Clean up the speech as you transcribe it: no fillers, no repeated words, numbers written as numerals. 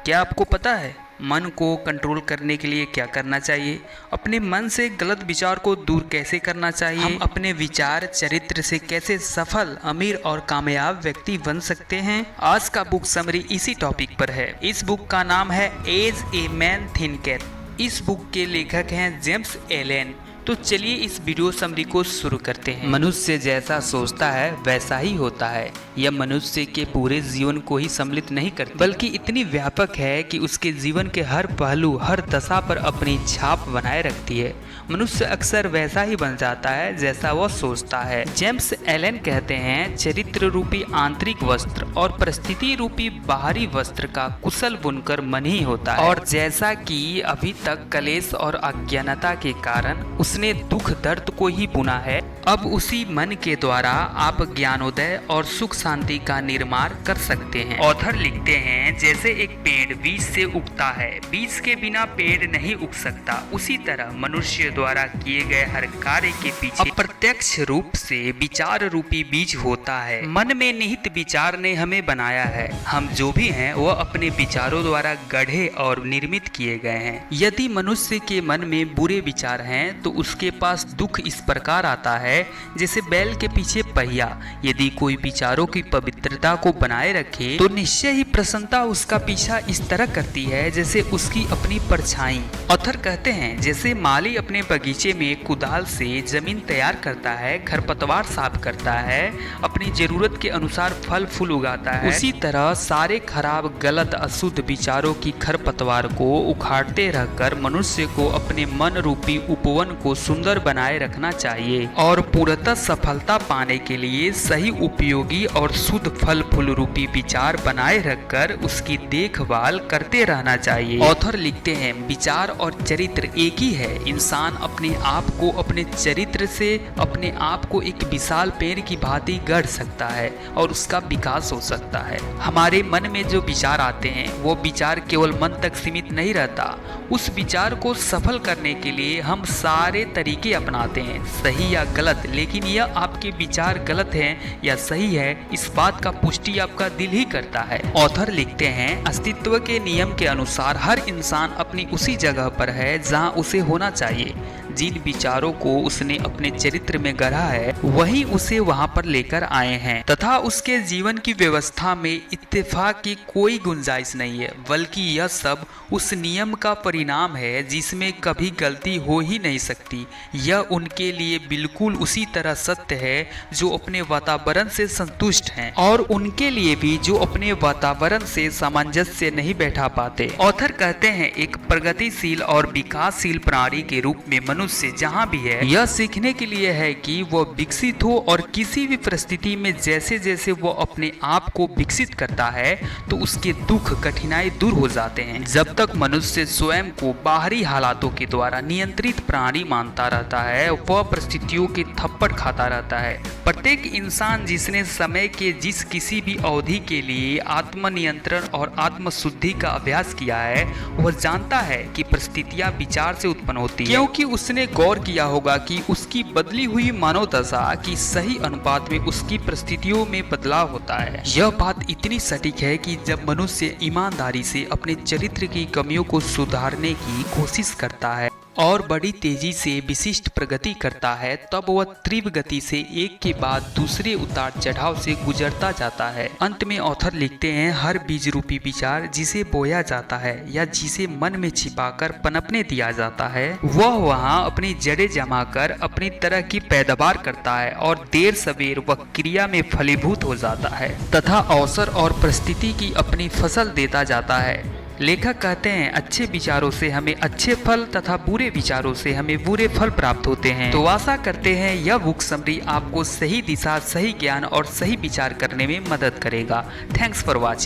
क्या आपको पता है मन को कंट्रोल करने के लिए क्या करना चाहिए? अपने मन से गलत विचार को दूर कैसे करना चाहिए? हम अपने विचार चरित्र से कैसे सफल, अमीर और कामयाब व्यक्ति बन सकते हैं? आज का बुक समरी इसी टॉपिक पर है। इस बुक का नाम है एज ए मैन थिंकर। इस बुक के लेखक हैं जेम्स एलन। तो चलिए इस वीडियो समरी को शुरू करते हैं। मनुष्य जैसा सोचता है वैसा ही होता है। यह मनुष्य के पूरे जीवन को ही सम्मिलित नहीं करती, बल्कि इतनी व्यापक है कि उसके जीवन के हर पहलू, हर दशा पर अपनी छाप बनाए रखती है। मनुष्य अक्सर वैसा ही बन जाता है जैसा वह सोचता है। जेम्स एलन कहते हैं, चरित्र रूपी आंतरिक वस्त्र और परिस्थिति रूपी बाहरी वस्त्र का कुशल बुनकर मन ही होता है। और जैसा कि अभी तक कलेश और अज्ञानता के कारण उसने दुख दर्द को ही बुना है, अब उसी मन के द्वारा आप ज्ञानोदय और सुख शांति का निर्माण कर सकते हैं। ऑथर लिखते हैं, जैसे एक पेड़ बीज से उगता है, बीज के बिना पेड़ नहीं उग सकता, उसी तरह मनुष्य द्वारा किए गए हर कार्य के पीछे अप्रत्यक्ष रूप से विचार रूपी बीज होता है। मन में निहित विचार ने हमें बनाया है। हम जो भी हैं वह अपने विचारों द्वारा गढ़े और निर्मित किए गए हैं। यदि मनुष्य के मन में बुरे विचार हैं तो उसके पास दुख इस प्रकार आता है जैसे बैल के पीछे पहिया। यदि कोई विचारों की पवित्रता को बनाए रखे तो निश्चय ही प्रसन्नता उसका पीछा इस तरह करती है जैसे उसकी अपनी परछाई। ऑथर कहते हैं, जैसे माली अपने बगीचे में कुदाल से जमीन तैयार करता है, खरपतवार साफ करता है, अपनी जरूरत के अनुसार फल फूल उगाता है, उसी तरह सारे खराब, गलत, अशुद्ध विचारों की खरपतवार को उखाड़ते रहकर मनुष्य को अपने मन रूपी उपवन को सुंदर बनाए रखना चाहिए और पूर्णतः सफलता पाने के लिए सही, उपयोगी और शुद्ध फल फूल रूपी विचार बनाए रखकर उसकी देखभाल करते रहना चाहिए। ऑथर लिखते हैं, विचार और चरित्र एक ही है। इंसान अपने आप को अपने चरित्र से अपने आप को एक विशाल पेड़ की भांति गढ़ सकता है और उसका विकास हो सकता है। हमारे मन में जो विचार आते हैं वो विचार केवल मन तक सीमित नहीं रहता। उस विचार को सफल करने के लिए हम सारे तरीके अपनाते हैं, सही या गलत, लेकिन यह आपके विचार गलत हैं या सही है इस बात का पुष्टि आपका दिल ही करता है। ऑथर लिखते हैं, अस्तित्व के नियम के अनुसार हर इंसान अपनी उसी जगह पर है जहां उसे होना चाहिए। जिन विचारों को उसने अपने चरित्र में गढ़ा है वही उसे वहां पर लेकर आए हैं तथा उसके जीवन की व्यवस्था में इत्तेफाक की कोई गुंजाइश नहीं है, बल्कि यह सब उस नियम का परिणाम है जिसमें कभी गलती हो ही नहीं सकती। यह उनके लिए बिल्कुल उसी तरह सत्य है जो अपने वातावरण से संतुष्ट हैं और उनके लिए भी जो अपने वातावरण से सामंजस्य नहीं बैठा पाते। ऑथर कहते हैं, एक प्रगतिशील और विकासशील प्राणी के रूप में मनुष्य जहां भी है यह सीखने के लिए है कि वह विकसित हो और किसी भी परिस्थिति में जैसे जैसे वह अपने आप को विकसित करता है तो उसके दुख, कठिनाई दूर हो जाते हैं। जब तक मनुष्य स्वयं को बाहरी हालातों के द्वारा नियंत्रित प्राणी मानता रहता है वह परिस्थितियों के थप्पड़ खाता रहता है। प्रत्येक इंसान जिसने समय के जिस किसी भी अवधि के लिए आत्मनियंत्रण और आत्मशुद्धि का अभ्यास किया है वह जानता है कि परिस्थितियां विचार से उत्पन्न होती है, क्योंकि उसने गौर किया होगा कि उसकी बदली हुई मानव दशा की सही अनुपात में उसकी परिस्थितियों में बदलाव होता है। यह बात इतनी सटीक है कि जब मनुष्य ईमानदारी से अपने चरित्र की कमियों को सुधारने की कोशिश करता है और बड़ी तेजी से विशिष्ट प्रगति करता है तब वह तीव्र गति से एक के बाद दूसरे उतार चढ़ाव से गुजरता जाता है। अंत में ऑथर लिखते हैं, हर बीज रूपी विचार जिसे बोया जाता है या जिसे मन में छिपाकर पनपने दिया जाता है वह वहां अपनी जड़ें जमाकर अपनी तरह की पैदावार करता है और देर सवेर वह क्रिया में फलीभूत हो जाता है तथा अवसर और परिस्थिति की अपनी फसल देता जाता है। लेखक कहते हैं, अच्छे विचारों से हमें अच्छे फल तथा बुरे विचारों से हमें बुरे फल प्राप्त होते हैं। तो आशा करते हैं यह बुक समरी आपको सही दिशा, सही ज्ञान और सही विचार करने में मदद करेगा। Thanks for watching.